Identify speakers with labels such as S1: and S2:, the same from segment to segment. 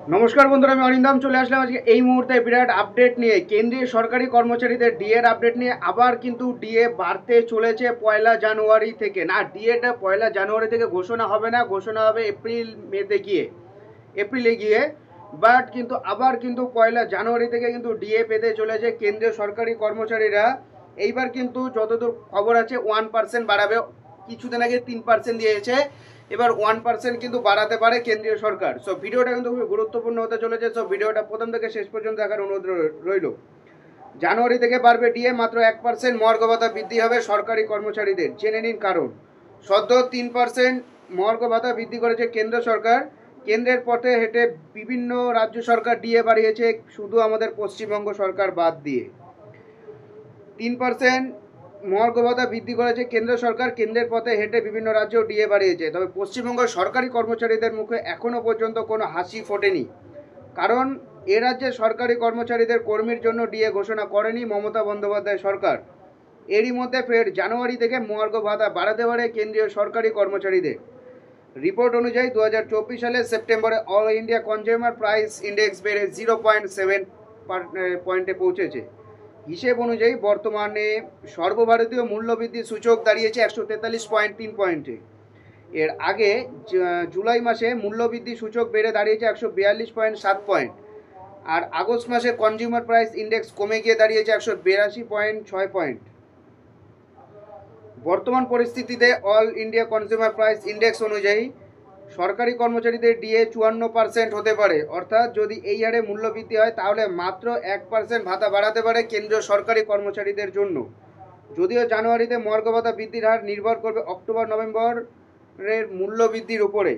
S1: নমস্কার বন্ধুরা, আমি অরিন্দম চলে আসলাম আজকে এই মুহূর্তে বিরাট আপডেট নিয়ে। কেন্দ্রীয় সরকারি কর্মচারীদের ডিএর আপডেট নিয়ে। আবার কিন্তু ডিএ বাড়তে চলেছে পয়লা জানুয়ারি থেকে। না, ডিএটা পয়লা জানুয়ারি থেকে ঘোষণা হবে না, ঘোষণা হবে এপ্রিলে গিয়ে। বাট কিন্তু আবার কিন্তু পয়লা জানুয়ারি থেকে কিন্তু ডিএ পেতে চলেছে কেন্দ্রীয় সরকারি কর্মচারীরা। এইবার কিন্তু যতদূর খবর আছে 1% বাড়াবে। কিছুদিন আগে 3% দিয়েছে, এবার 1% কিন্তু বাড়াতে পারে কেন্দ্রীয় সরকার। সো ভিডিওটা কিন্তু খুবই গুরুত্বপূর্ণ হতে চলেছে। সো ভিডিওটা প্রথম থেকে শেষ পর্যন্ত দেখার অনুরোধ রইল। জানুয়ারি থেকে বাড়বে ডিএ, মাত্র 1% মহার্ঘ ভাতা বৃদ্ধি হবে সরকারি কর্মচারীদের। জেনে নিন কারণ। সদ্য 3% মহার্ঘ ভাতা বৃদ্ধি করেছে কেন্দ্র সরকার। কেন্দ্রের পথে হেঁটে বিভিন্ন রাজ্য সরকার ডিএ বাড়িয়েছে, শুধু আমাদের পশ্চিমবঙ্গ সরকার বাদ দিয়ে। 3% মহার্ঘ ভাতা বৃদ্ধি করেছে কেন্দ্র সরকার। কেন্দ্রের পথে হেঁটে বিভিন্ন রাজ্যেও ডিএ বাড়িয়েছে। তবে পশ্চিমবঙ্গের সরকারি কর্মচারীদের মুখে এখনো পর্যন্ত কোনো হাসি ফোটেনি, কারণ এ রাজ্যে সরকারি কর্মচারীদের কর্মীর জন্য ডিএ ঘোষণা করেনি মমতা বন্দ্যোপাধ্যায় সরকার। এরই মধ্যে ফের জানুয়ারি থেকে মহার্ঘ ভাতা বাড়াতে পারে কেন্দ্রীয় সরকারি কর্মচারীদের। রিপোর্ট অনুযায়ী 2024 সালে সেপ্টেম্বরে all India consumer price index বেড়ে 0.7 পয়েন্টে পৌঁছেছে। হিসেব অনুযায়ী বর্তমানে সর্বভারতীয় মূল্যবৃদ্ধি সূচক দাঁড়িয়েছে 143.3 পয়েন্টে। এর আগে জুলাই মাসে মূল্যবৃদ্ধি সূচক বেড়ে দাঁড়িয়েছে 142.7 পয়েন্ট। আর আগস্ট মাসে কনজিউমার প্রাইস ইন্ডেক্স কমে গিয়ে দাঁড়িয়েছে 182.6 পয়েন্ট। বর্তমান পরিস্থিতিতে all India consumer price index অনুযায়ী সরকারি কর্মচারীদের ডিএ 54% হতে পারে। অর্থাৎ যদি এই হারে মূল্যবৃদ্ধি হয় তাহলে মাত্র 1% ভাতা বাড়াতে পারে কেন্দ্রীয় সরকারি কর্মচারীদের জন্য। যদিও জানুয়ারিতে মহার্ঘ ভাতা বৃদ্ধির হার নির্ভর করবে অক্টোবর নভেম্বরের মূল্যবৃদ্ধির উপরে।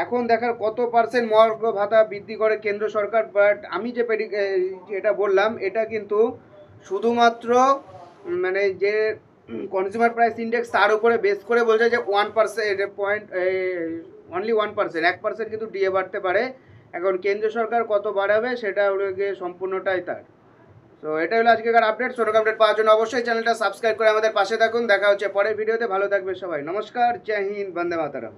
S1: এখন দেখার কত পার্সেন্ট মহার্ঘ ভাতা বৃদ্ধি করে কেন্দ্র সরকার। বাট আমি যে এটা বললাম, এটা কিন্তু শুধুমাত্র মানে যে কনজিউমার প্রাইস ইন্ডেক্স তার উপরে বেস করে বলছে যে 1% অনলি 1% কিন্তু ডিএ বাড়তে পারে। এখন কেন্দ্র সরকার কত বাড়াবে সেটা হলো গিয়ে সম্পূর্ণটাই তার। তো এটা হলো আজকের আপডেট। ছোটো আপডেট পাওয়ার জন্য অবশ্যই চ্যানেলটা সাবস্ক্রাইব করে আমাদের পাশে থাকুন। দেখা হচ্ছে পরের ভিডিওতে। ভালো থাকবে সবাই। নমস্কার, জয় হিন্দ, বন্দে মাতরম।